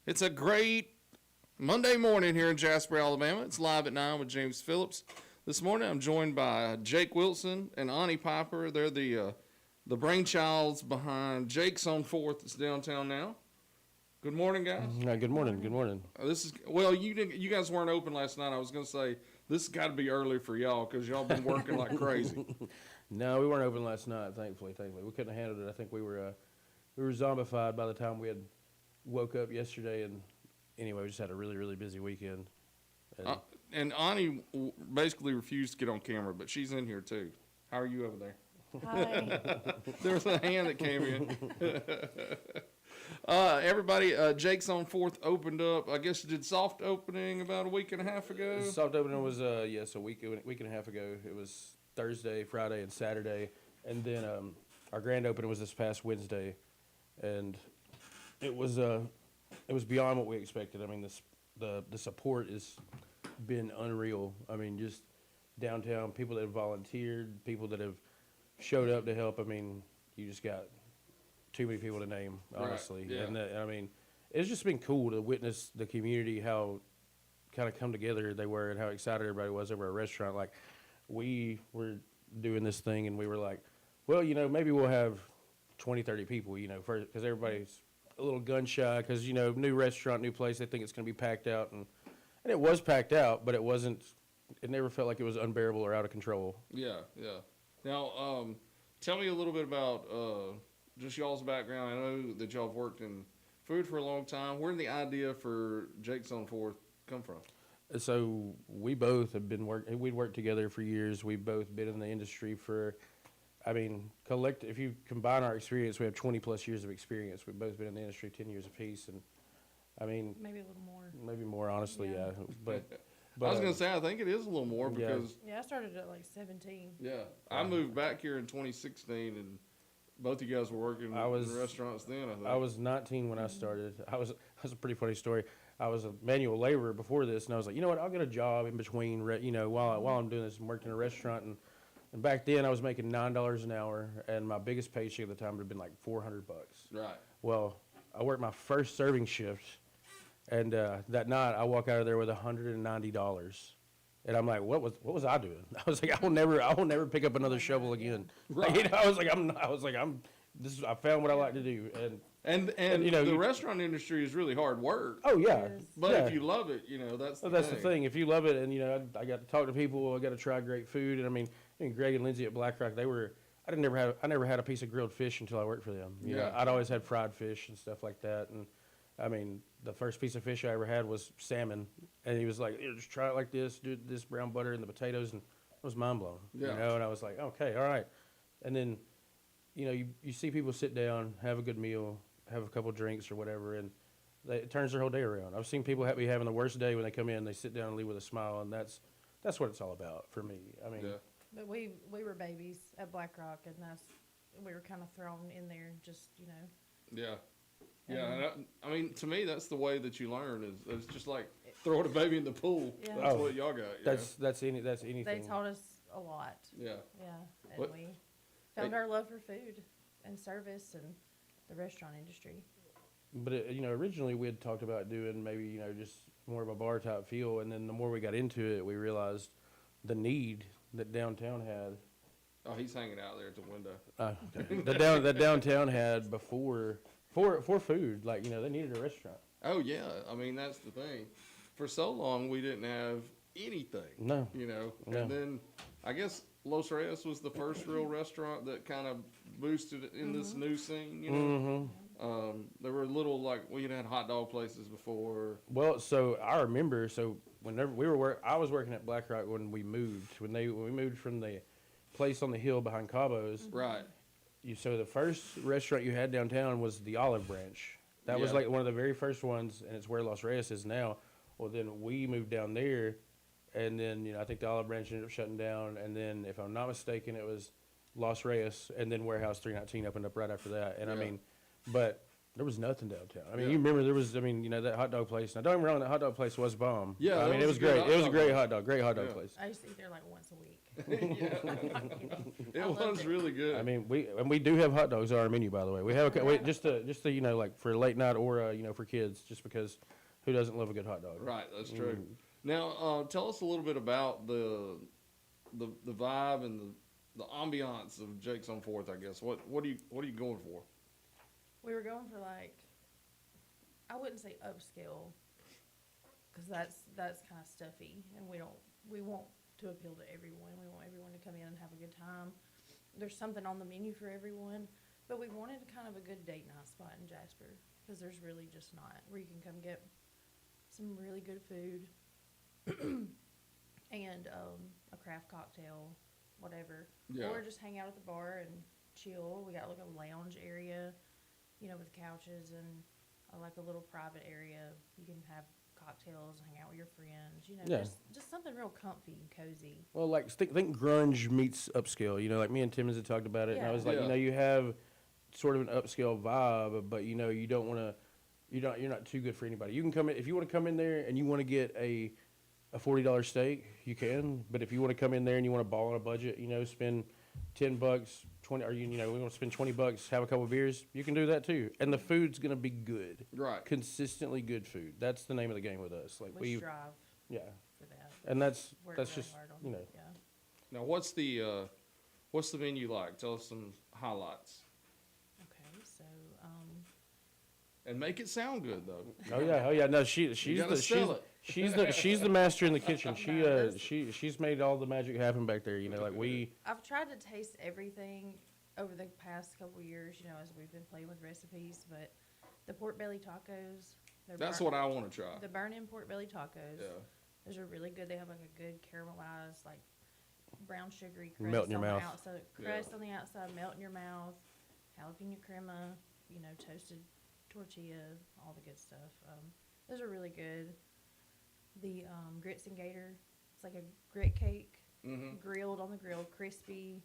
It's a great Monday morning here in Jasper, Alabama. It's Live at 9 with James Phillips. This morning I'm joined by Jake Wilson and Ani Piper. They're the brainchilds behind Jake's on 4th. It's downtown now. Good morning, guys. Good morning. Good morning. You guys weren't open last night. I was going to say this has got to be early for y'all because y'all been working like crazy. No, we weren't open last night. Thankfully, we couldn't have handled it. I think we were zombified by the time we had woke up yesterday. And anyway, we just had a really busy weekend. And Ani basically refused to get on camera, but she's in here too. How are you over there? Hi. There was a hand that came in. Everybody, Jake's on 4th opened up. I guess you did soft opening about a week and a half ago. Soft opening was a week and a half ago. It was Thursday, Friday, and Saturday, and then our grand opening was this past Wednesday, and it was beyond what we expected. I mean, the support has been unreal. I mean, just downtown, people that have volunteered, people that have showed up to help. I mean, you just got too many people to name, honestly. Right, yeah. And I mean, it's just been cool to witness the community, how kind of come together they were and how excited everybody was over our restaurant. Like, we were doing this thing and we were like, well, maybe we'll have 20, 30 people, first, because everybody's a little gun shy because, new restaurant, new place, they think it's going to be packed out. And it was packed out, but it never felt like it was unbearable or out of control. Yeah. Now, tell me a little bit about just y'all's background. I know that y'all have worked in food for a long time. Where did the idea for Jake's on 4th come from? So we both have been we'd worked together for years. We've both been in the industry for, if you combine our experience, we have 20 plus years of experience. We've both been in the industry 10 years apiece. And Maybe a little more. Maybe more, honestly, yeah. But I was going to say, I think it is a little more because. Yeah, I started at like 17. Yeah. I moved back here in 2016 and both of you guys were working in the restaurants then, I think. I was 19 when I started. That was a pretty funny story. I was a manual laborer before this, and I was like, you know what, I'll get a job in between, while I'm doing this and working in a restaurant. And back then I was making $9 an hour, and my biggest paycheck at the time would have been like $400. Right. Well, I worked my first serving shift, and that night I walk out of there with $190. And I'm like, what was I doing? I was like, I will never pick up another shovel again. Right. I found what I like to do. And the restaurant industry is really hard work. Oh yeah. But yeah. if you love it, that's the the thing. If you love it, and I got to talk to people, I got to try great food, and Greg and Lindsay at Black Rock, I never had a piece of grilled fish until I worked for them. I'd always had fried fish and stuff like that, and the first piece of fish I ever had was salmon, and he was like, just try it like this, do this brown butter and the potatoes, and it was mind blowing. Yeah. And I was like, okay, all right. And then, you see people sit down, have a good meal, have a couple drinks or whatever, and it turns their whole day around. I've seen people be having the worst day when they come in, they sit down and leave with a smile, and that's what it's all about for me. Yeah. But we were babies at Black Rock, and we were kind of thrown in there, just Yeah. Yeah, and to me, that's the way that you learn. Is it's just like throwing a baby in the pool. Yeah. That's what y'all got. That's anything. They taught us a lot. Yeah. Yeah, and we found our love for food and service and the restaurant industry. But originally we had talked about doing maybe just more of a bar type feel, and then the more we got into it, we realized the need that downtown had. Oh, he's hanging out there at the window. Okay. The downtown had before. For food, they needed a restaurant. Oh yeah, that's the thing. For so long, we didn't have anything. No. And then I guess Los Reyes was the first real restaurant that kind of boosted it in this new scene. Mm-hmm. There were we had hot dog places before. Well, so I remember. So whenever I was working at Black Rock when we moved. When we moved from the place on the hill behind Cabo's. Right. So the first restaurant you had downtown was the Olive Branch. That was like one of the very first ones, and it's where Los Reyes is now. Well, then we moved down there, and then I think the Olive Branch ended up shutting down, and then if I'm not mistaken, it was Los Reyes, and then Warehouse 319 opened up right after that. And but There was nothing downtown. I mean, Yeah. you remember there was, I mean, you know, that hot dog place. Now, don't get me wrong, that hot dog place was bomb. Yeah, I that mean, it was was a good great. hot It was a dog great place. hot dog, great hot dog Yeah. place. I used to eat there like once a week. Yeah. I'm not kidding. It I loved was it. really good. I mean, we do have hot dogs on our menu, by the way. We have just to you know, like for late night or you know, for kids, just because who doesn't love a good hot dog? Right, that's true. Mm. Now, tell us a little bit about the vibe and the ambiance of Jake's on Fourth. I guess what are you going for? We were going for like, I wouldn't say upscale, because that's kind of stuffy, and we want to appeal to everyone. We want everyone to come in and have a good time. There's something on the menu for everyone, but we wanted kind of a good date night spot in Jasper, because there's really just not, where you can come get some really good food and a craft cocktail, whatever. Yeah. Or just hang out at the bar and chill. We got like a lounge area, you know, with couches and like a little private area. You can have cocktails, hang out with your friends, you know, Yeah. just something real comfy and cozy. Well, like think grunge meets upscale. You know, like me and Timmons had talked about it, and I Yeah. was like, Yeah. you know, you have sort of an upscale vibe, but you know, you don't want to. You're not too good for anybody. You can come in if you want to come in there and you want to get a $40 steak, you can. But if you want to come in there and you want to ball on a budget, you know, spend $10, 20, or you know, we want to spend $20, have a couple beers, you can do that too. And the food's gonna be good, Right. consistently good food. That's the name of the game with us. Like We strive yeah, for that. and that's Work that's really just hard on you it, know. yeah. Now, what's the menu like? Tell us some highlights, Okay, so and make it sound good though. Oh yeah. No, she's gotta sell it. she's the master in the kitchen. That's- She's made all the magic happen back there. You know, like I've tried to taste everything over the past couple years, you know, as we've been playing with recipes, but the pork belly tacos, That's what I want to try. the burn-in pork belly tacos. Yeah. Those are really good. They have like a good caramelized, like brown sugary crust Melt in your on mouth. the outside. Crust on the outside, melt in your mouth. Jalapeno crema, you know, toasted tortilla, all the good stuff. Those are really good. The grits and gator, it's like a grit cake, Mm-hmm. grilled on the grill, crispy,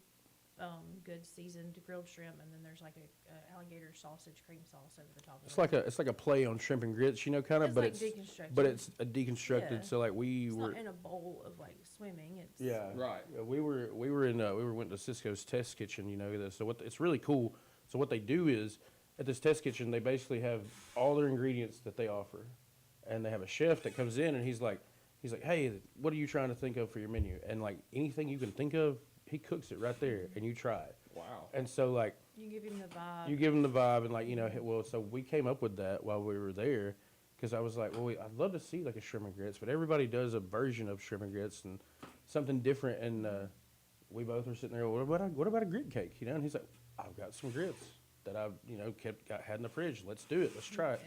good seasoned grilled shrimp, and then there's like a alligator sausage cream sauce over the top of it. it's like a play on shrimp and grits, you know, kind of, It's but like it's deconstructed. a deconstructed. Yeah. So like It's not in a bowl of like swimming. It's Right. We went to Cisco's test kitchen, you know. So it's really cool. So what they do is at this test kitchen, they basically have all their ingredients that they offer, and they have a chef that comes in and he's like, hey, what are you trying to think of for your menu? And like anything you can think of, he cooks it right there, and you try it. Wow. And so like You give him the vibe. you give them the vibe, and like you know, well, so we came up with that while we were there, because I was like, well, I'd love to see like a shrimp and grits, but everybody does a version of shrimp and grits and something different, and we both were sitting there. What about a grit cake? You know, and he's like, I've got some grits that I've had in the fridge. Let's do it. Let's try it.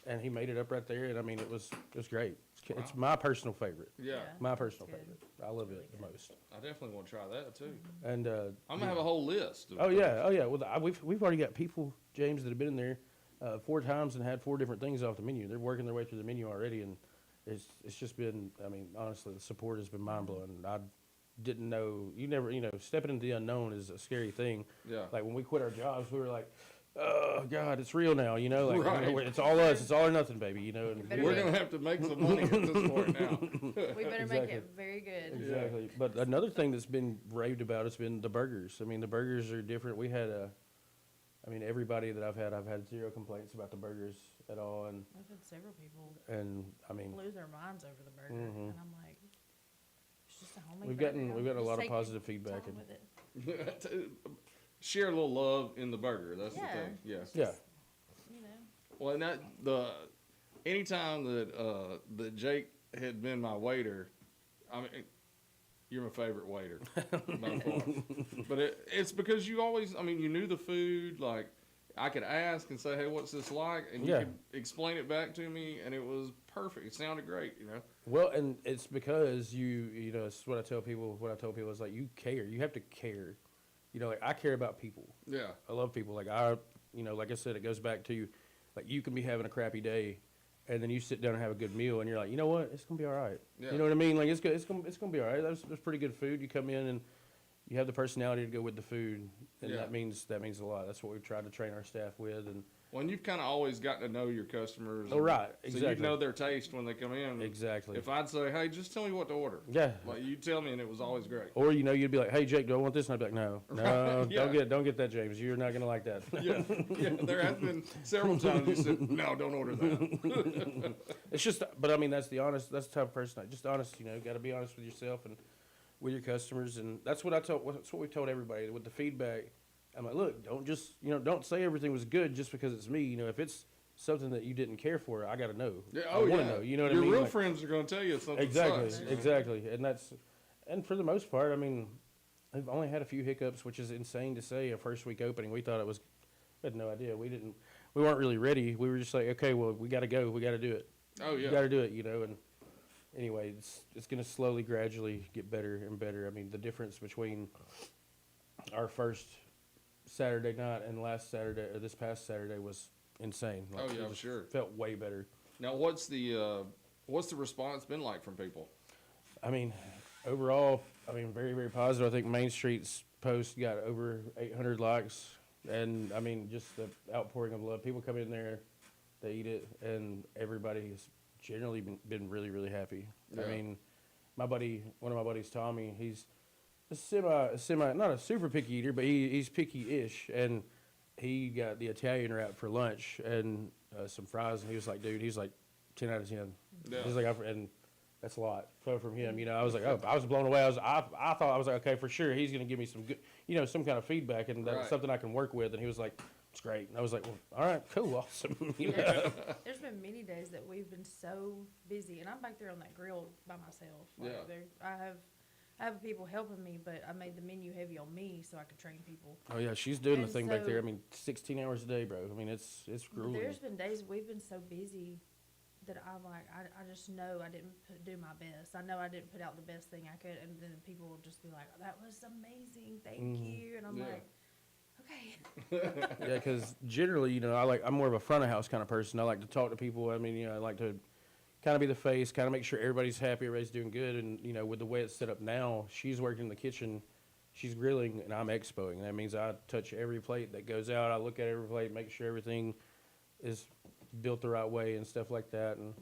And he made it up right there, and I mean, it was great. It's my personal favorite. Yeah. My personal good. favorite. I love Really it the good. most. I definitely want to try that too. And I'm gonna have a whole list. Of oh yeah. Well, we've already got people, James, that have been in there 4 times and had 4 different things off the menu. They're working their way through the menu already, and it's just been. I mean, honestly, the support has been mind blowing. I didn't know. Stepping into the unknown is a scary thing. Yeah. Like when we quit our jobs, we were like, oh God, it's real now. You know, like Right. it's all us. It's all or nothing, baby. You know. And better We're make- gonna have to make some money at this point now. We better make Exactly. it very good. Exactly. But another thing that's been raved about has been the burgers. I mean, the burgers are different. We had everybody that I've had 0 complaints about the burgers at all, and I've had several people I mean, lose their minds over the burger, Mhm. and I'm like, it's just a homemade we've burger. gotten a Just lot of take your positive feedback, time and with it. Share a little love in the burger. That's Yeah. the thing. Yes. It's yeah, just, you know, Well, and anytime that Jake had been my waiter, I mean, you're my favorite waiter by far. But it's because you always, I mean, you knew the food. Like I could ask and say, "Hey, what's this like?" And you Yeah. could explain it back to me, and it was perfect. It sounded great, you know. Well, and it's because you know, it's what I tell people. What I tell people is like, you care. You have to care. You know, like I care about people. Yeah. I love people. Like like I said, it goes back to, like you can be having a crappy day, and then you sit down and have a good meal, and you're like, you know what, it's gonna be all right. Yeah. You know what I mean? Like it's gonna be all right. That's pretty good food. You come in and you have the personality to go with the food, and Yeah. that means a lot. That's what we've tried to train our staff with, and Well, and you've kind of always gotten to know your customers. Oh, right, So you exactly. know their taste when they come in. Exactly. If I'd say, hey, just tell me what to order. Yeah. Like, you tell me, and it was always great. Or you'd be like, "Hey Jake, do I want this?" And I'd be like, "No, no, Yeah. don't get that, James. You're not gonna like that." Yeah, yeah. There have been several times you said, no, don't order that. It's just, but I mean, that's the type of person. Just honest, got to be honest with yourself and with your customers, and that's what that's what we told everybody with the feedback. I'm like, look, don't just, don't say everything was good just because it's me. If it's something that you didn't care for, I got to know. Yeah, I oh, want to yeah. know. You know what Your I mean? real Like, friends are going to tell you something exactly, sucks. exactly, and for the most part, I mean, I've only had a few hiccups, which is insane to say. A first week opening, we thought we had no idea. We weren't really ready. We were just like, okay, well, we got to go. We got to do it. Oh, You yeah. got to do it, and anyway, it's going to slowly, gradually get better and better. I mean, the difference between our first Saturday night and this past Saturday was insane. Oh, yeah, it I'm just sure. Felt way better. Now, what's the response been like from people? I mean, overall, very, very positive. I think Main Street's post got over 800 likes, and I mean, just the outpouring of love. People come in there, they eat it, and everybody has generally been really, really happy. Yeah. I mean, one of my buddies, Tommy, he's a semi, not a super picky eater, but he's picky-ish, and he got the Italian wrap for lunch and some fries, and he was like, dude, he's like 10 out of 10. Yeah. He's like, and that's a lot from him. I was like, oh, I was blown away. I thought, I was like, okay, for sure, he's gonna give me some good, some kind of feedback, and that's Right. something I can work with. And he was like, it's great. And I was like, well, all right, cool, awesome. There's been many days that we've been so busy, and I'm back there on that grill by myself. Like, Yeah. I have people helping me, but I made the menu heavy on me so I could train people. Oh yeah, she's doing the And thing back there. I so- mean, 16 hours a day, bro. I mean, it's But grueling. there's been days we've been so busy that I'm like, I just know I didn't do my best. I know I didn't put out the best thing I could, and then people will just be like, that was amazing, thank you. And I'm Yeah. like, okay. Yeah, because generally, I'm more of a front of house kind of person. I like to talk to people. I mean, I like to kind of be the face, kind of make sure everybody's happy, everybody's doing good. And, with the way it's set up now, she's working in the kitchen, she's grilling, and I'm expoing. That means I touch every plate that goes out. I look at every plate, make sure everything is built the right way and stuff like that. And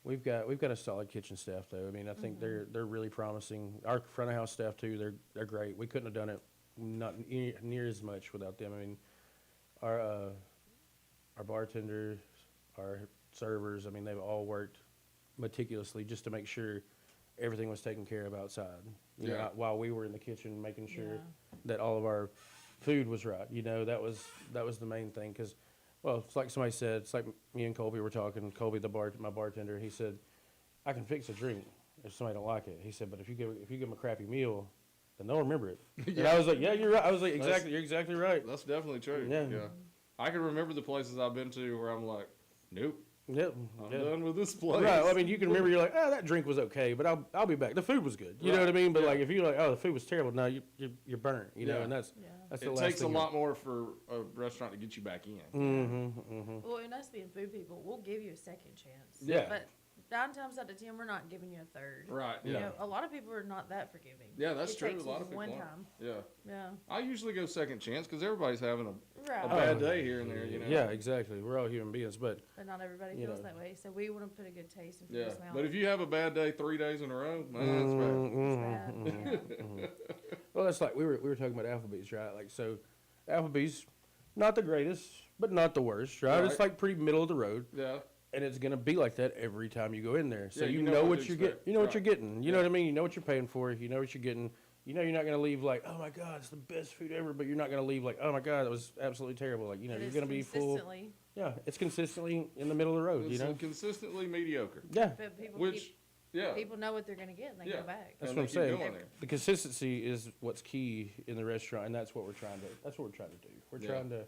we've got a solid kitchen staff, though. I mean, I think they're really promising. Our front of house staff too, they're great. We couldn't have done it not near as much without them. I mean, our bartenders, our servers, I mean, they've all worked meticulously just to make sure everything was taken care of outside. Yeah. While we were in the kitchen making sure Yeah. that all of our food was right. That was the main thing. Because, well, it's like somebody said, it's like me and Colby were talking. Colby, my bartender, he said, I can fix a drink if somebody don't like it. He said, but if you give them a crappy meal, then they'll remember it. And I was like, yeah, you're right. I was like, you're exactly right. That's definitely true. Yeah. I can remember the places I've been to where I'm like, nope, Yep. I'm yeah. done with this place. Right. Well, I mean, you can remember. You're like, oh, that drink was okay, but I'll be back. The food was good. You know Right, what I mean? But yeah. like, if you're like, oh, the food was terrible, no, you're burnt. Yeah. And that's Yeah. the It last takes a thing. lot more for a restaurant to get you back in. Well, and us being food people, we'll give you a second chance. Yeah. But 9 times out of 10, we're not giving you a third. Right. You Yeah. know, a lot of people are not that forgiving. Yeah, that's It true. takes A lot you of people one aren't. time. Yeah. Yeah. I usually go second chance because everybody's having a Right. bad day here and there, you know. Yeah, exactly. We're all human beings, but But not everybody You feels know. that way. So we want to put a good taste in Yeah. people's mouth. But if you have a bad day 3 days in a row, man, that's bad. It's bad. Yeah. well, it's like we were talking about Applebee's, right? Like, so Applebee's, not the greatest, but not the worst, right? It's Right. like pretty middle of the road. Yeah. And it's gonna be like that every time you go in there. So Yeah, you know what what to you get. expect. You know what Right. you're getting. You know Yeah. what I mean? You know what you're paying for. You know what you're getting. You know you're not gonna leave like, oh my God, it's the best food ever. But you're not gonna leave like, oh my God, that was absolutely terrible. Like, But you're it's gonna be full. consistently, Yeah, it's consistently in the middle of the road. It's You know. consistently mediocre. Yeah, but people Which, yeah. people know what they're going to get and they Yeah. go back. that's And what I'm they keep saying. going there. The consistency is what's key in the restaurant, and that's what we're trying to. That's what we're trying to do. We're Yeah. trying to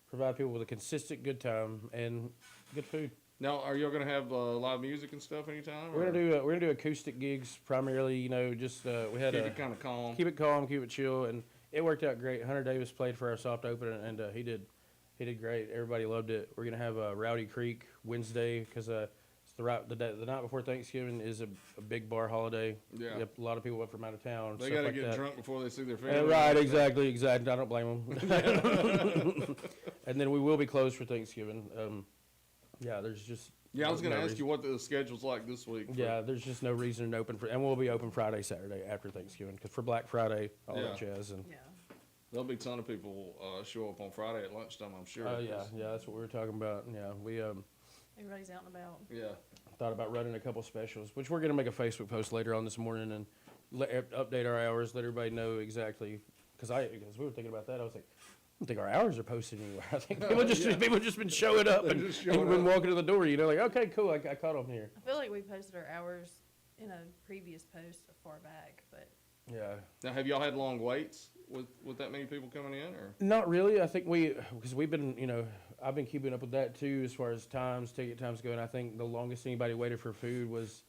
provide people with a consistent good time and good food. Now, are y'all gonna have live music and stuff anytime? We're gonna do acoustic gigs primarily. Just we had keep a it kind of calm. keep it calm, keep it chill, and it worked out great. Hunter Davis played for our soft opening, and he did great. Everybody loved it. We're gonna have Rowdy Creek Wednesday because it's the night before Thanksgiving is a big bar holiday. Yeah. Yep, a lot of people up from out of town. They stuff got to like get that. drunk before they see their family. Right, exactly. I don't blame them. And then we will be closed for Thanksgiving. There's just Yeah, I was going to no ask reason- you what the schedule's like this week. Yeah, there's just no reason to open and we'll be open Friday, Saturday after Thanksgiving because for Black Friday, all that Yeah. jazz. And Yeah. There'll be a ton of people show up on Friday at lunchtime, I'm sure. yeah, that's what we were talking about. Yeah, we Everybody's out and about. Yeah. thought about running a couple specials, which we're gonna make a Facebook post later on this morning and update our hours, let everybody know exactly. Because we were thinking about that, I was like, I don't think our hours are posted anywhere. I think people just been showing up They're and just showing been up. walking to the door. You know, like okay, cool, I caught them here. I feel like we posted our hours in a previous post far back, but Yeah. Now, have y'all had long waits with that many people coming in, or? Not really. I think because we've been, I've been keeping up with that too as far as ticket times go. And I think the longest anybody waited for food was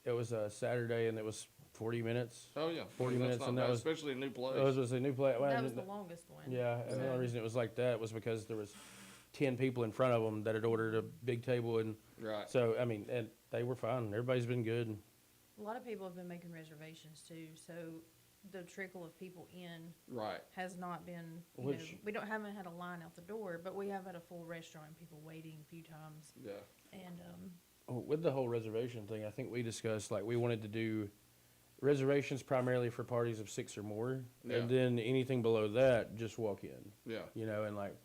a Saturday, and it was 40 minutes. Oh yeah, 40 That's minutes, not and that bad, was- especially a new place. It was a new place. that was the longest one. Yeah, and the only reason it was like that was because there was 10 people in front of them that had ordered a big table, and Right. so I mean, and they were fine. Everybody's been good. A lot of people have been making reservations too, so the trickle of people in Right. has not been, Which- we haven't had a line out the door, but we have had a full restaurant and people waiting a few times. Yeah. And, With the whole reservation thing, I think we discussed like we wanted to do reservations primarily for parties of 6 or more, Yeah. and then anything below that, just walk in. Yeah. And like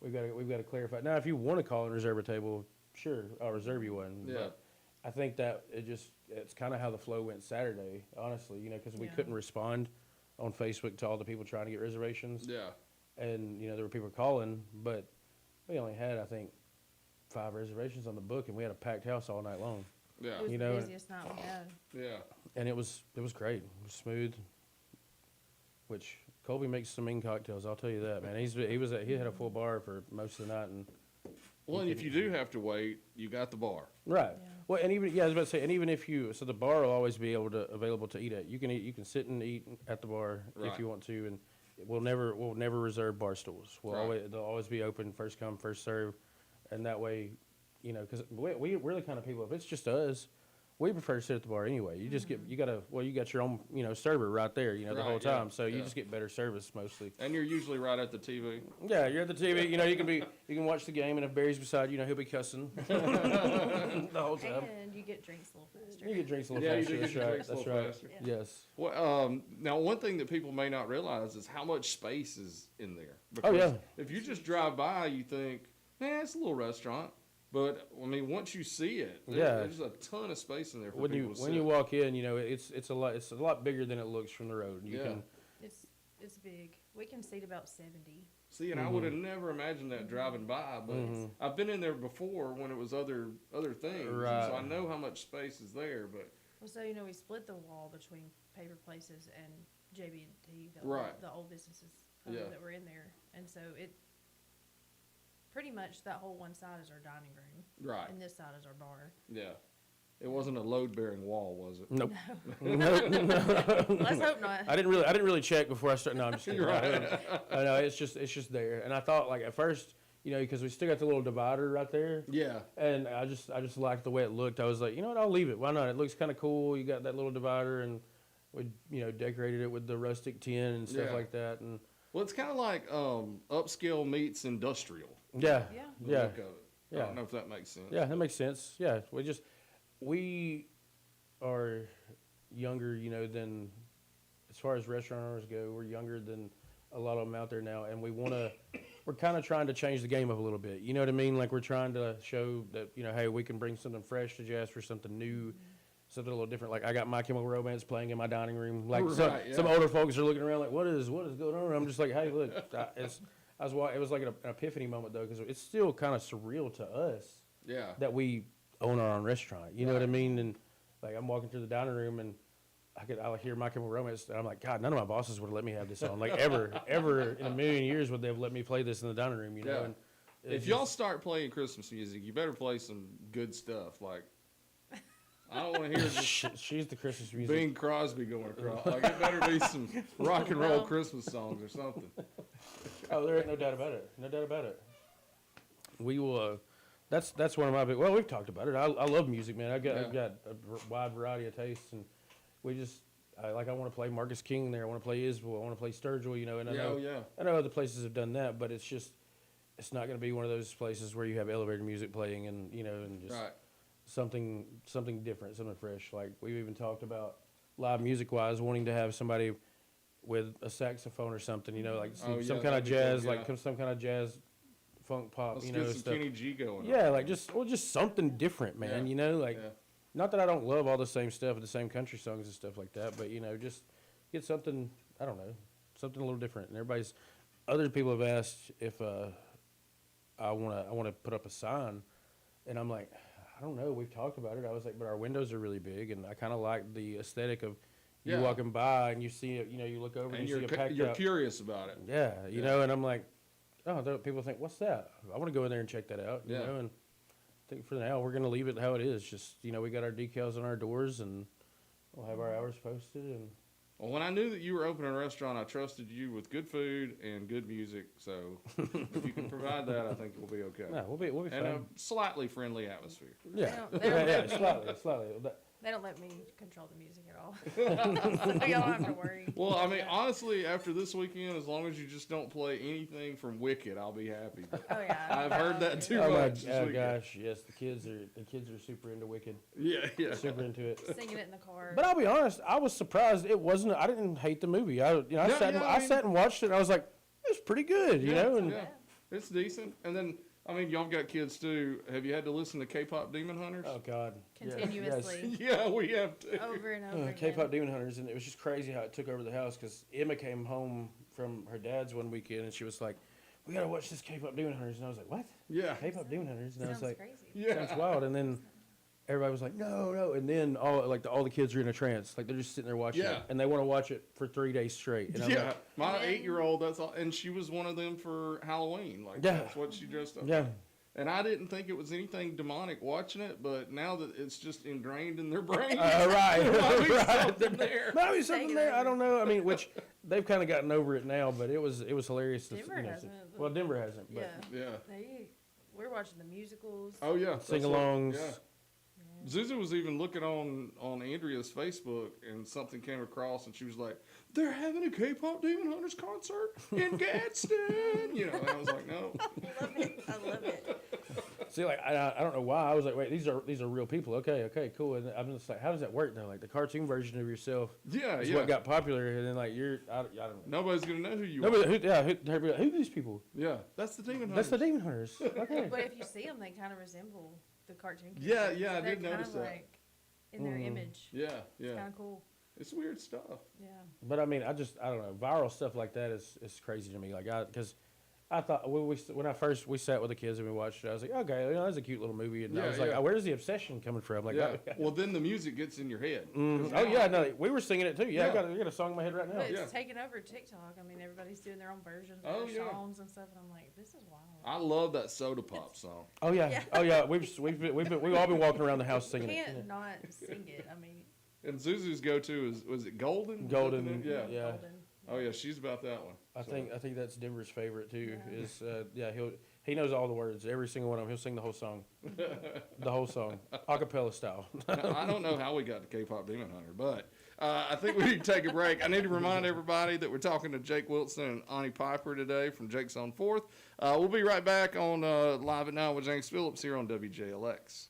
we've got to clarify. Now, if you want to call and reserve a table, sure, I'll reserve you one. Yeah. But I think that it's kind of how the flow went Saturday, honestly. Because we Yeah. couldn't respond on Facebook to all the people trying to get reservations, Yeah. and there were people calling, but we only had I think 5 reservations on the book, and we had a packed house all night long. Yeah. it was You the know, busiest night we had. Yeah. And it was great. It was smooth. Which Colby makes some mean cocktails. I'll tell you that, man. He had a full bar for most of the night, and Well, and if you do have to wait, you got the bar. right. Yeah. Well, and even I was about to say, and even if so the bar will always be available to eat at. You can sit and eat at the bar Right. if you want to, and we'll never reserve bar stools. Right. They'll always be open, first come, first serve, and that way, because we're the kind of people. If it's just us, we prefer to sit at the bar anyway. You just you got your own server right there, the Right, whole yeah, time, so you yeah. just get better service mostly. And you're usually right at the TV. Yeah, you're at the TV. You can watch the game, and if Barry's beside you, he'll be cussing the whole time. And you get drinks a little faster. You get drinks a little Yeah, you faster. do That's get your right. drinks a That's little right. faster. Yeah. Yes. Well, now one thing that people may not realize is how much space is in there. Oh, yeah. If you just drive by, you think, it's a little restaurant. But I mean, once you see it, Yeah. there's a ton of space in there for When people to you sit. walk in, it's a lot bigger than it looks from the road. You Yeah. can It's big. We can seat about 70. See, and I would have never imagined that driving by, but I've been in there before when it was other things, and Right. so I know how much space is there. But Well, so, we split the wall between Paper Places and JB&T, Right. the old businesses Yeah. that were in there. And so pretty much that whole one side is our dining room. right, And this side is our bar. yeah, it wasn't a load-bearing wall, was it? nope. Let's hope not. I didn't really check before I started. No, I'm just kidding. Right. I know it's just there, and I thought like at first, because we still got the little divider right there. Yeah, And I just liked the way it looked. I was like, you know what, I'll leave it. Why not? It looks kind of cool. You got that little divider, and we, decorated it with the rustic tin and stuff Yeah. like that. And well, it's kind of like upscale meets industrial. yeah, Yeah. The yeah, look of it. I Yeah. don't know if that makes sense. yeah, that makes sense. Yeah, we are younger, than as far as restaurant owners go. We're younger than a lot of them out there now, and we're kind of trying to change the game up a little bit. You know what I mean? Like we're trying to show that hey, we can bring something fresh to Jasper, something new, something a little different. Like I got My Chemical Romance playing in my dining room. Like Right, yeah. some older folks are looking around like, what is going on? I'm just like, hey, look, it was like an epiphany moment though, because it's still kind of surreal to us Yeah, that we own our own restaurant. You know what I Right. mean? And like I'm walking through the dining room and I'll hear My Chemical Romance, and I'm like, God, none of my bosses would have let me have this on. Like ever in a million years would they have let me play this in the dining room? Yeah. And if y'all start playing Christmas music, you better play some good stuff. Like, I don't want to hear just she's the Christmas music. Bing Crosby going across. Like, it better be some rock and roll Well. Christmas songs or something. Oh, there ain't no doubt about it. No doubt about it. We will. That's one of my big. Well, we've talked about it. I love music, man. I've Yeah. got a wide variety of tastes, and we just I want to play Marcus King there. I want to play Isbell. I want to play Sturgill. You know, and Yeah, oh, yeah. I know other places have done that, but it's not going to be one of those places where you have elevator music playing and and just Right. something different, something fresh. Like we've even talked about live music wise, wanting to have somebody with a saxophone or something. Like Oh, some yeah, kind that'd of be jazz, good, yeah. some kind of jazz, funk pop. Let's get some Stuff. Kenny G going. Yeah, like just something different, man. Yeah. Like Yeah. not that I don't love all the same stuff, the same country songs and stuff like that, but just get something. I don't know, something a little different. And other people have asked if I want to put up a sign, and I'm like, I don't know. We've talked about it. I was like, but our windows are really big, and I kind of like the aesthetic of you Yeah. walking by and you see it. You look over and, And you see you're a packed you're out. curious about it. Yeah, Yeah. know, and I'm like, people think, what's that? I want to go in there and check that out. You Yeah. know, and I think for now we're gonna leave it how it is. Just we got our decals on our doors, and we'll have our hours posted. And Well, when I knew that you were opening a restaurant, I trusted you with good food and good music. So if you can provide that, I think we'll be okay. no, we'll be And a fine. slightly friendly atmosphere. Yeah, They don't- yeah, slightly. They don't let me control the music at all. So y'all don't have to worry. Well, I mean, honestly, after this weekend, as long as you just don't play anything from Wicked, I'll be happy. But Oh yeah. I've heard that too Oh my much this weekend. gosh, yes, the kids are super into Wicked, Yeah, yeah. super into it. Singing it in the car. But I'll be honest, I was surprised it wasn't. I didn't hate the movie. I No, yeah, I mean- sat and watched it, and I was like, it was pretty good, Yeah, and yeah. It's decent. And then, I mean, y'all got kids too. Have you had to listen to K-pop Demon Hunters? oh god, yes, Continuously. Yeah, we have to. Over and over again. K-pop Demon Hunters, and it was just crazy how it took over the house because Emma came home from her dad's one weekend, and she was like, "We gotta watch this K-pop Demon Hunters," and I was like, "What? Yeah. K-pop Demon Hunters?" And I was Sounds like, crazy. Yeah. "Sounds wild." And then everybody was like, "No," and then all the kids are in a trance, like they're just sitting there watching Yeah. it, and they want to watch it for 3 days straight. And I'm Yeah, like, my And then- 8-year-old, that's all. And she was one of them for Halloween. Like, Yeah. that's what she dressed up. yeah. And I didn't think it was anything demonic watching it, but now that it's just ingrained in their brain, Right, there might be right. something there. Maybe something Take it there. I over. don't know. I mean, which they've kind of gotten over it now, but it was hilarious. Denver see. hasn't. Well, Denver hasn't. But Yeah. Yeah. We're watching the musicals. Oh yeah. that's what- Sing-alongs. Yeah. Zuzu was even looking on Andrea's Facebook, and something came across, and she was like, "They're having a K-pop Demon Hunters concert in Gadsden," and I was like, "No." I love it. I love it. See, like I don't know why. I was like, wait, these are real people. Okay, cool. And I'm just like, how does that work though? Like the cartoon version of yourself Yeah, is yeah. what got popular, and then like I don't know. Nobody's gonna know who you Nobody, are. who are these people? Yeah, that's the Demon That's Hunters. the Demon Hunters. Okay. But if you see them, they kind of resemble the cartoon. Yeah, characters. yeah, I They're did kinda notice that. Like in their image. Yeah, It's yeah. kind of cool. It's weird stuff. Yeah. But I mean, I don't know. Viral stuff like that is crazy to me. Like because I thought when we sat with the kids and we watched it, I was like, okay, that's a cute little movie, and I Yeah, was like, yeah. where's the obsession coming from? Like, Yeah. Well, then the music gets in your head. 'Cause oh now- yeah, no, we were singing it too. Yeah, Yeah. I got a song in my head right now. But it's Yeah. taking over TikTok. I mean, everybody's doing their own versions of Oh, their yeah. songs and stuff, and I'm like, this is wild. I love that Soda Pop song. Oh yeah, Yeah. oh yeah. We've all been walking around the house You singing can't it. not sing it. I mean, And Zuzu's go-to was it Golden? Is that the Golden, name? Yeah. yeah. golden. Oh yeah, she's about that one. I think that's Denver's favorite too. Yeah. Is he knows all the words, every single one of them. He'll sing the whole song, a cappella style. Now, I don't know how we got to K-pop Demon Hunter, but I think we need to take a break. I need to remind everybody that we're talking to Jake Wilson and Ani Piper today from Jake's on Fourth. We'll be right back on Live at Now with James Phillips here on WJLX.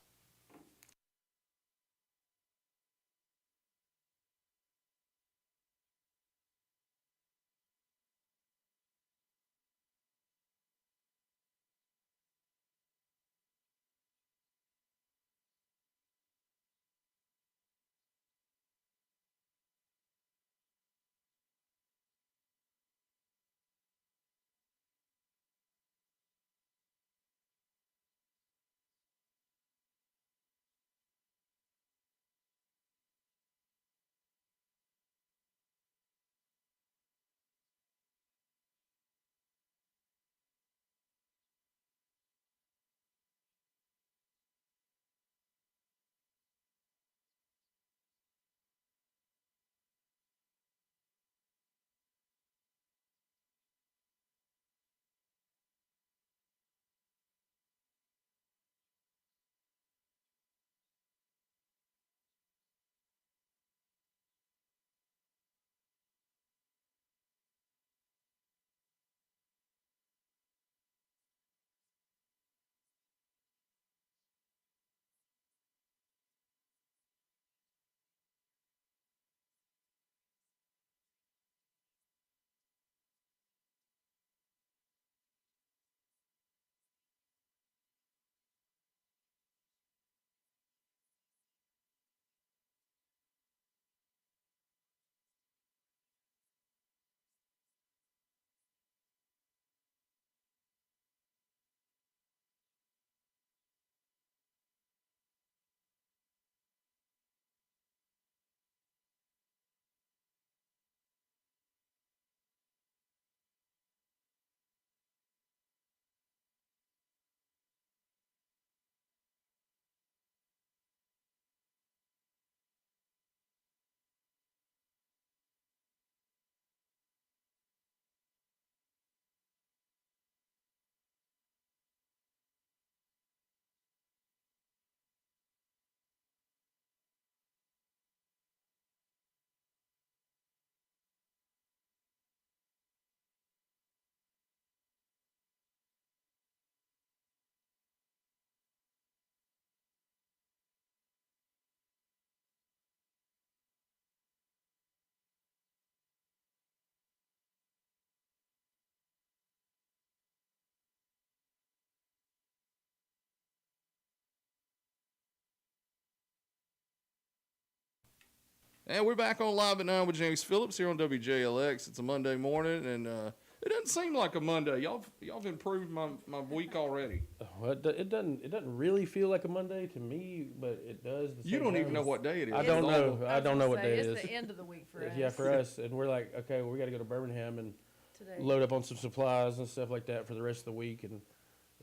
And we're back on Live at 9 with James Phillips here on WJLX. It's a Monday morning, and it doesn't seem like a Monday. Y'all have improved my week already. Well, it doesn't really feel like a Monday to me, but it does. At the You same don't even time. know what day it is. I don't know. I I don't know was what gonna day say, it it's is. the end of the week for us. Yeah, for us, and we're like, okay, well, we got to go to Birmingham and Today. load up on some supplies and stuff like that for the rest of the week. And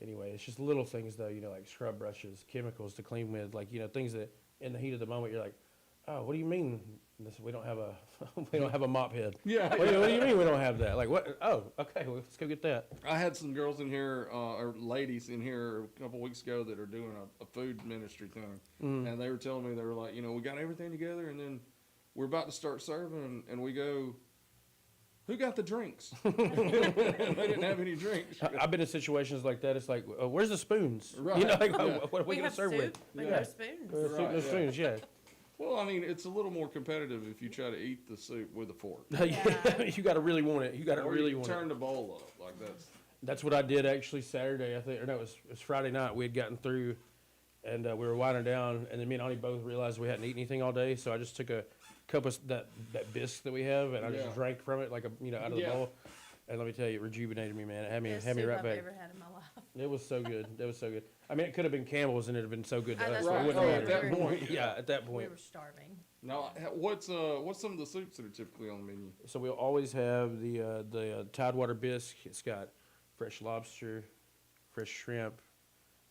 anyway, it's just little things though, like scrub brushes, chemicals to clean with, like things that in the heat of the moment you're like, oh, what do you mean? We don't have a we don't have a mop head. Yeah. What do you mean we don't have that? Like what? Oh, okay, well, let's go get that. I had some girls in here, or ladies in here a couple weeks ago that are doing a food ministry thing. And they were telling me, they were like, we got everything together, and then we're about to start serving, and we go, who got the drinks? And they didn't have any drinks. I've been in situations like that. It's like, where's the spoons? Right, Like, yeah. what are we gonna have serve soup, with? but Yeah. no spoons. Soup, Right, no yeah. spoons, yeah. Well, I mean, it's a little more competitive if you try to eat the soup with a fork. You got to really want it. You got to Or really you want turn it. the bowl up like that's. That's what I did actually Saturday, I think. Or no, it was Friday night. We had gotten through, and we were winding down, and then me and Ani both realized we hadn't eaten anything all day. So I just took a cup of that bisque that we have, and I Yeah. just drank from it like out of the Yeah. bowl. And let me tell you, it rejuvenated me, man. It had me Best had me soup right I've back. ever had in my life. It was so good. It was so good. I mean, it could have been Campbell's, and it'd have been so good to us. That's so it what I wouldn't Oh, have at mattered. that point. Yeah, at that We point. were starving. Now, what's some of the soups that are typically on the menu? So we'll always have the Tidewater bisque. It's got fresh lobster, fresh shrimp,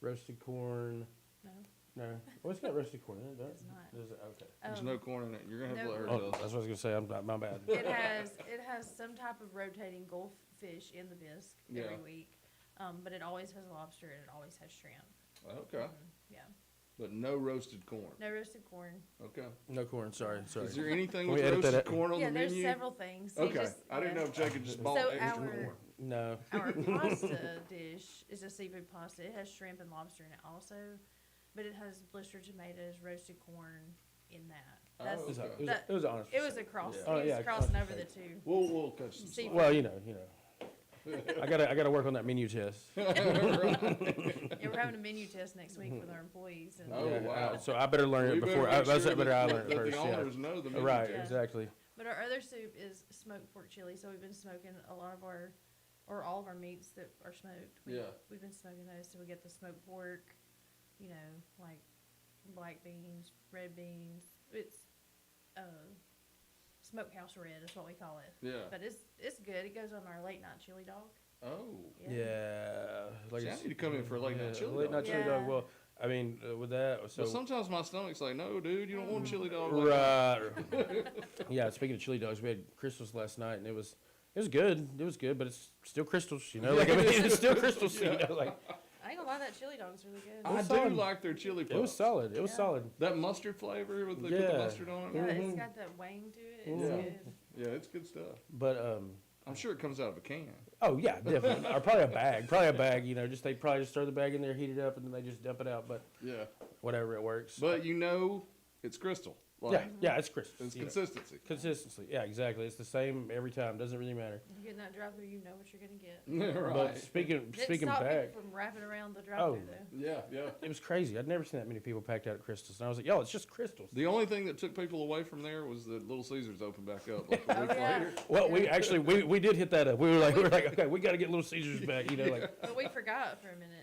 roasted corn. No, No, well, it's got roasted corn in it, doesn't it's not. it? Does it? Okay. There's Um, no corn in it. You're gonna have to no let her corn. Oh, tell us. that's what I was gonna say. My bad. It has some type of rotating goldfish in the bisque every Yeah. week, but it always has lobster and it always has shrimp. Okay, Yeah, but no roasted corn. no roasted corn. Okay. No corn. Sorry. Is there anything Can with we edit that roasted out? corn on Yeah, the there's menu? several things. You Okay, just- I didn't yeah. know if Jacob just bought So extra our- corn. No. Our pasta dish is a seafood pasta. It has shrimp and lobster in it also, but it has blistered tomatoes, roasted corn in that. That's, Oh, It was, okay. it was honest. it was a cross. Yeah. It Oh, was yeah, crossing cross- over the two. We'll catch some See- slack. Well, you know. I gotta work on that menu test. Yeah, we're having a menu test next week with our employees. And, Oh, Yeah, wow. So I better learn We it better before. make That's sure better I that- learn it that first. the Yeah. owners know the menu Right. Yeah. Exactly. But our other soup is smoked pork chili. So we've been smoking a lot of our, or all of our meats that are smoked. Yeah. We've been smoking those. So we get the smoked pork, like black beans, red beans. It's smokehouse red is what we call it. Yeah. But it's good. It goes on our late night chili dog. Oh. Yeah. Like See, I it's- need to come in for a late night chili Late dog. night chili Yeah. dog. Well, I mean, with that, so But sometimes my stomach's like, no, dude, you don't want chili dog. Like that." right. Yeah. Speaking of chili dogs, we had crystals last night, and it was good. It was good, but it's still crystals. Like I mean, it's still crystals. Like I ain't gonna lie, that chili dog's really good. I was do solid. like their chili puffs. it was solid. It was Yeah. solid. That mustard flavor with the, put the Yeah. mustard on it. Yeah, Mhm. it's got that wang to it. It's Yeah. good. Yeah, it's good stuff. But I'm sure it comes out of a can. oh yeah, definitely. Or probably a bag. Just they probably just throw the bag in there, heat it up, and then they just dump it out. But Yeah. whatever, it works. But it's crystal. Like, yeah, it's crystals. It's you know. consistency. Consistency. Yeah, exactly. It's the same every time. Doesn't really matter. You get in that drive through, you know what you're gonna get. right. But speaking Didn't stop back, people from wrapping around the drive Oh. through though. Yeah, yeah. it was crazy. I'd never seen that many people packed out at Crystals, and I was like, "Yo, it's just Crystals." The only thing that took people away from there was that Little Caesars opened back up like a Oh, week yeah. later. Well, we actually we did hit that up. We were like, okay, we got to get Little Caesars back. Like But we forgot for a minute,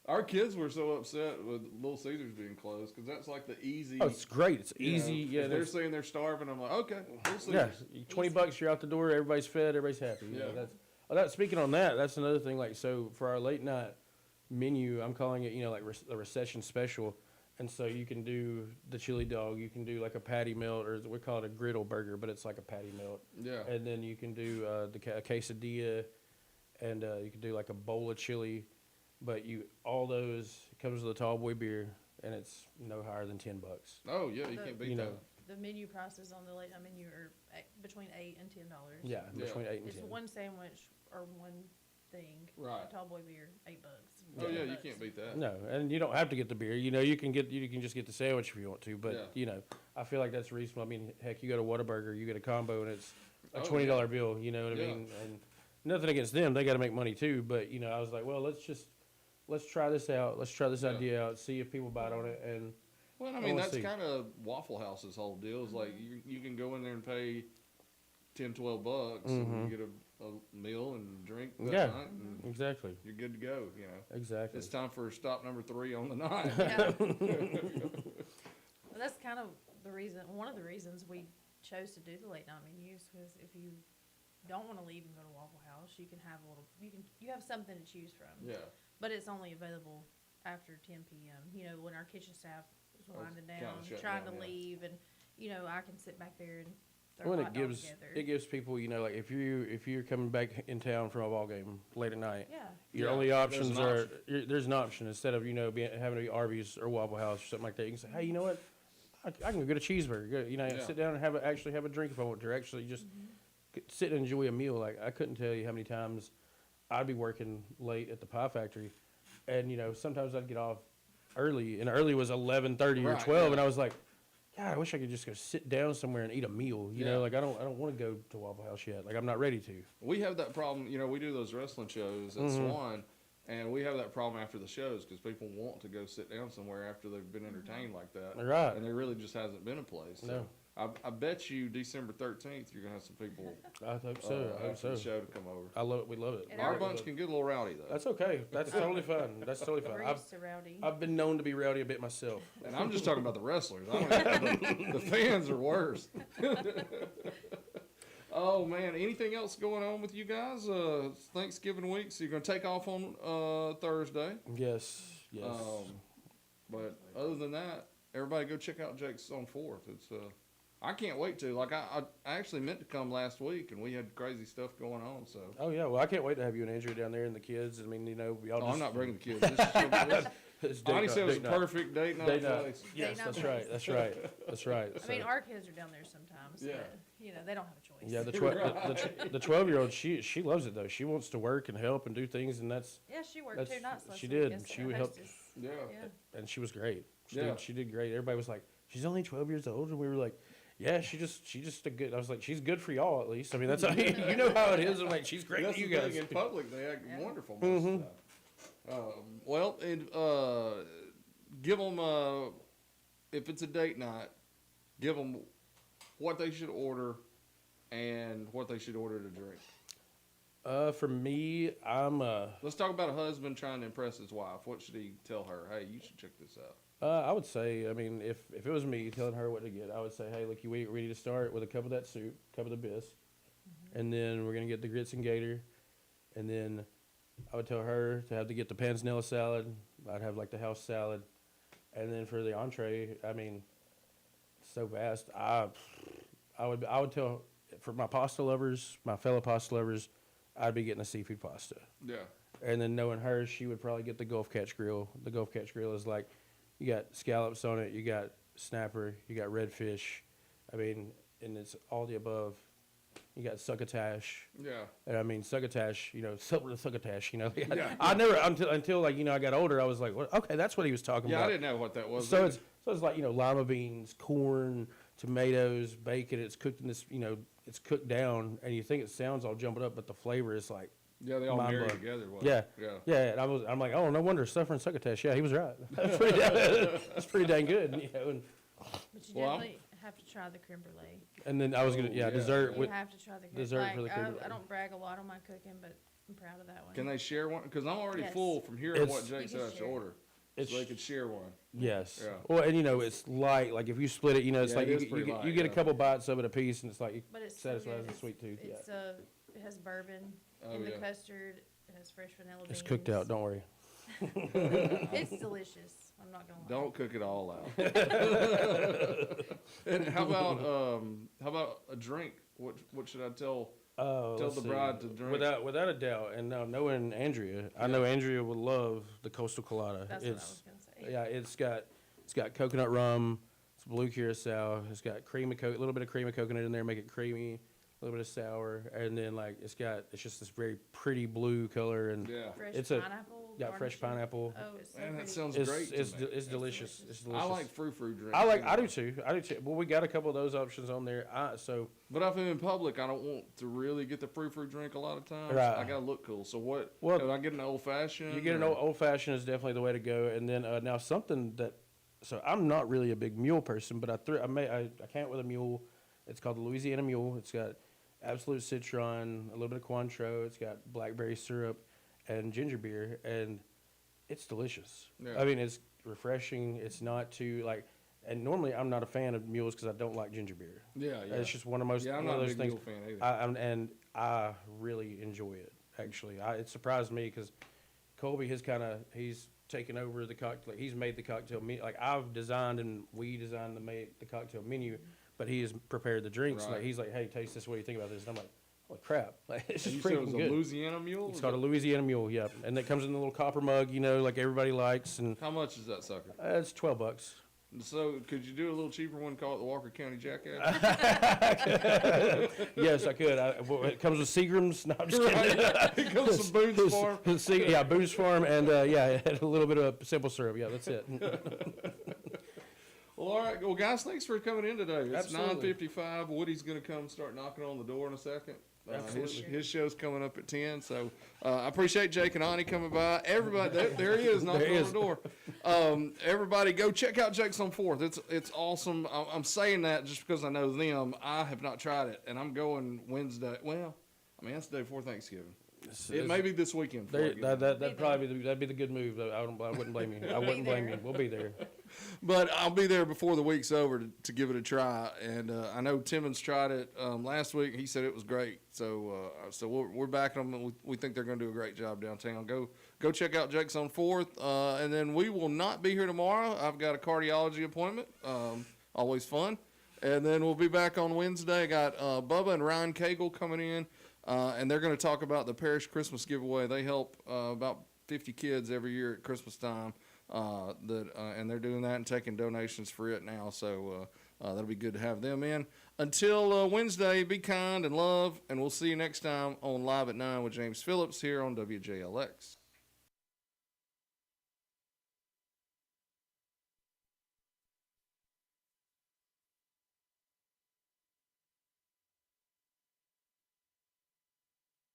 Our kids were so upset with Little Caesars being closed because that's like the easy. oh, it's great. It's you know, easy. if Yeah, they're there's- saying they're starving. I'm like, okay, Little yeah. Caesars. $20, you're out the door. Everybody's fed. Everybody's happy. You know, Yeah. speaking on that, that's another thing. Like, so for our late night menu, I'm calling it, like a recession special. And so you can do the chili dog, you can do like a patty melt, or we call it a griddle burger, but it's like a patty melt. Yeah. And then you can do a quesadilla, and you can do like a bowl of chili. But all those comes with a tall boy beer, and it's no higher than $10. Oh yeah, you The- can't beat You know, that. The menu prices on the late night menu are between $8 and $10. Yeah, Yeah. between 8 and It's 10. one sandwich or one thing. Right. A tall boy beer, $8. Oh yeah, you $10. can't beat that. No, and you don't have to get the beer. You can just get the sandwich if you want to. But Yeah. I feel like that's reasonable. I mean, heck, you go to Whataburger, you get a combo, and it's a Oh, $20 bill. You know what I Yeah. mean? And nothing against them; they got to make money too. But I was like, well, let's try this out. Let's try this Yeah. idea out. See if people bite on it. And Well, I I mean, wanna that's see. kind of Waffle House's whole deal. Is like you can go in there and pay $10, $12, and you get a meal and drink that Yeah. night, and Exactly. you're good to go. You know, Exactly. it's time for stop number 3 on the night. Yeah. Well, that's kind of one of the reasons we chose to do the late night menus was if you don't want to leave and go to Waffle House, you can have you have something to choose from. Yeah, But it's only available after 10 p.m. You know, when our kitchen staff is winding kinda down, shut trying down, to yeah. leave, and you know, I can sit back there and throw Well, hot dogs together. it gives people, you know, like if you're coming back in town from a ball game late at night, Yeah. your Yeah, only there's options an are option. there's an option instead of having to be Arby's or Waffle House or something like that. You can say, hey, you know what? I can go get a cheeseburger. You know, Yeah. sit down and actually have a drink if I want to, or actually just sit and enjoy a meal. Like I couldn't tell you how many times I'd be working late at the pie factory, and you know sometimes I'd get off early, and early was 11:30 or Right, 12, yeah. and I was like, God, I wish I could just go sit down somewhere and eat a meal. You Yeah. know, like I don't want to go to Waffle House yet. Like I'm not ready to. we have that problem. You know, we do those wrestling shows at Swan, and we have that problem after the shows because people want to go sit down somewhere after they've been entertained like that. Right. And there really just hasn't been a place. So No. I bet you December 13th you're gonna have some people I hope so. I hope after the so. show to come over. I love it. We love it. And Our our- bunch can get a little rowdy though, That's okay. That's totally fine. That's totally fine. We're used to rowdy. I've been known to be rowdy a bit myself. and I'm just talking about the wrestlers. I don't the fans are worse. Oh man, anything else going on with you guys? It's Thanksgiving week, so you're gonna take off on Thursday. Yes. Yes. But other than that, everybody go check out Jake's on 4th. It's I can't wait to. Like I actually meant to come last week, and we had crazy stuff going on. So Oh yeah, well I can't wait to have you and Andrea down there and the kids. I mean, you know, we all oh, just. I'm not bringing the kids. This is It's date Bonnie night- said it was a date night. perfect date night Date night. place. Yes, Date night that's place. right. That's right. That's right. I mean, our kids are down there sometimes. Yeah. But, you know, they don't have a choice. yeah, the 12-year-old she loves it though. She wants to work and help and do things, and that's Yeah, she worked That's- 2 nights last she week did. as She our helped- hostess. Yeah. Yeah. and she was great. Yeah. She did great. Everybody was like, she's only 12 years old, and we were like, yeah, she just a good. I was like, she's good for y'all at least. I mean, that's how you know how it is. I'm like, she's great That's for you the guys. thing. In public, they act Yeah. wonderful most of the time. Well, give them if it's a date night, give them what they should order and what they should order to drink. For me, I'm Let's talk about a husband trying to impress his wife. What should he tell her? Hey, you should check this out. I would say, I mean, if it was me telling her what to get, I would say, hey, look, we need to start with a cup of that soup, cup of the bis, and then we're gonna get the grits and gator, and then I would tell her to have to get the panzanella salad. I'd have like the house salad, and then for the entree, I mean, it's so vast. I would tell for my pasta lovers, my fellow pasta lovers, I'd be getting a seafood pasta. Yeah. And then knowing her, she would probably get the Gulf Catch Grill. The Gulf Catch Grill is like, you got scallops on it, you got snapper, you got redfish. I mean, and it's all the above. You got succotash. Yeah. And I mean, succotash, you know, succotash, you know. Yeah. I never, until like, you know, I got older, I was like, well, okay, that's what he was talking Yeah, about. I didn't know what that was. So it's like, you know, lima beans, corn, tomatoes, bacon. It's cooked in this, you know, it's cooked down, and you think it sounds all jumbled up, but the flavor is like, yeah, they all mind marry blowing. together. wasn't yeah, it? Yeah. yeah. And I'm like, oh, no wonder suffering succotash. Yeah, he was right. That's pretty dang good, you know. But you Well, I'm- definitely have to try the creme brulee. And then I was gonna, Oh, yeah, yeah. dessert You with. have to try the creme dessert for the like, creme I brulee. don't brag a lot on my cooking, but I'm proud of that one. Can they share one? Because I'm already Yes. full from hearing It's- what Jake You said can I should share. order. It's- So they could share one. Yes. Yeah. Well, and you know, it's light. Like if you split it, you know, it's Yeah, like it you, is get- pretty you, get, light, you get a yeah. couple bites of it a piece, and it's like But it's so satisfies good. the sweet tooth. Yeah. It's it has bourbon Oh, in the yeah. custard. It has fresh vanilla beans. It's cooked out. Don't worry. It's delicious. I'm not gonna lie. Don't cook it all out. And how about a drink? What should I tell? Oh, Tell let's the see. bride to drink. Without a doubt, and knowing Andrea, I know Andrea would love the Coastal Colada. That's what I was gonna say. Yeah, it's got coconut rum, it's blue curacao, it's got a little bit of cream of coconut in there, make it creamy, a little bit of sour, and then like it's just this very pretty blue color, and Yeah. Fresh It's a- pineapple. got fresh garnishing. pineapple. Oh, it's so Man, that pretty. sounds It's great. it's, to me. it's delicious. It's delicious. I like frou-frou drinks. I do too. Well, we got a couple of those options on there. But if I'm in public, I don't want to really get the frou-frou drink a lot of times. Right. I gotta look cool. So what? Well, do I get an old fashioned? you get an old fashioned is definitely the way to go, and then now something that So I'm not really a big mule person, but I can't with a mule. It's called the Louisiana Mule. It's got absolute citron, a little bit of Cointreau. It's got blackberry syrup and ginger beer, and it's delicious. Yeah. I mean, it's refreshing. It's not too like. And normally, I'm not a fan of mules because I don't like ginger beer. Yeah, yeah. It's just one of most Yeah, I'm one not of a those big things. mule fan either. And I really enjoy it. Actually, it surprised me because Colby he's taken over the cocktail. He's made the cocktail menu. Like I've designed and we designed the cocktail menu, but he has prepared the drinks. Right. Like he's like, hey, taste this. What do you think about this? And I'm like, holy crap! Like it's You just said it was freaking a good. Louisiana mule? It's called a Louisiana Mule. Yeah, and it comes in the little copper mug, like everybody likes, and How much is that sucker? it's $12. So could you do a little cheaper one, call it the Walker County Jackass? Yes, I could. It comes with Seagram's. No, I'm just kidding. Right, yeah. It comes from Boone's Farm. Yeah, Boone's Farm, and yeah, a little bit of simple syrup. Yeah, that's it. Well, all right. Well, guys, thanks for coming in today. It's Absolutely. 9:55. Woody's going to come start knocking on the door in a second. Absolutely. His show's coming up at 10. So I appreciate Jake and Ani coming by. Everybody, there he is knocking There he on is. the door. Everybody, go check out Jake's on 4th. It's awesome. I'm saying that just because I know them. I have not tried it, and I'm going Wednesday. Well, I mean, that's the day before Thanksgiving. It may be this weekend. before I get there. That'd probably that'd be the good move. Though. I wouldn't blame you. I wouldn't blame you. We'll be there. But I'll be there before the week's over to give it a try. And I know Timmons tried it last week. He said it was great. So we're backing them. We think they're going to do a great job downtown. Go check out Jake's on 4th. And then we will not be here tomorrow. I've got a cardiology appointment. Always fun. And then we'll be back on Wednesday. I got Bubba and Ryan Cagle coming in. And they're going to talk about the parish Christmas giveaway. They help about 50 kids every year at Christmas time. And they're doing that and taking donations for it now. So that'll be good to have them in. Until Wednesday, be kind and love, and we'll see you next time on Live at 9 with James Phillips here on WJLX.